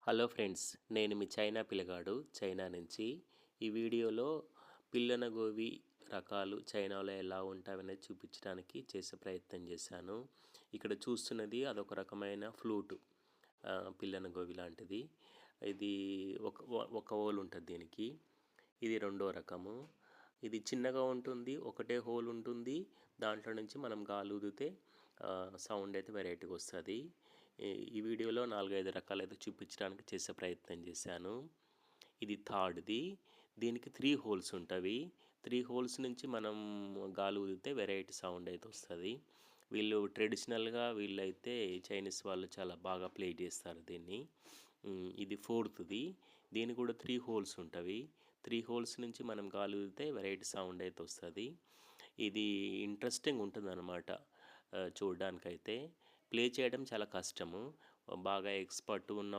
Hello friends, నేను మీ China పిల్లగాడు China నుంచి. ఈ వీడియోలో పిల్లన గోవి రకాలు చైనాలో ఎలా ఉంటాయనేది చూపించడానికి చేసే ప్రయత్నం చేశాను. ఇక్కడ చూస్తున్నది అదొక రకమైన ఫ్లూటు, పిల్లన గోవి లాంటిది. ఇది ఒక హోల్ ఉంటుంది దీనికి. ఇది రెండో రకము. ఇది చిన్నగా ఉంటుంది, ఒకటే హోల్ ఉంటుంది. దాంట్లో నుంచి మనం గాలి ఊదితే సౌండ్ అయితే వెరైటీగా వస్తుంది. ఈ వీడియోలో 4-5 రకాలు అయితే చూపించడానికి చేసే ప్రయత్నం చేశాను. ఇది థర్డ్ది. దీనికి 3 హోల్స్ ఉంటుంది. 3 హోల్స్ నుంచి మనం గాలి ఊదితే వెరైటీ సౌండ్ అయితే వస్తుంది. వీళ్ళు ట్రెడిషనల్గా వీళ్ళైతే చైనీస్ వాళ్ళు చాలా బాగా ప్లే చేస్తారు దీన్ని. ఇది ఫోర్త్ది. దీనికి కూడా 3 హోల్స్ ఉంటుంది. 3 హోల్స్ నుంచి మనం గాలి ఊదితే వెరైటీ సౌండ్ అయితే వస్తుంది. ఇది ఇంట్రెస్టింగ్ ఉంటుంది అన్నమాట. చూడడానికైతే ప్లే చేయడం చాలా కష్టము. బాగా ఎక్స్పర్ట్ ఉన్న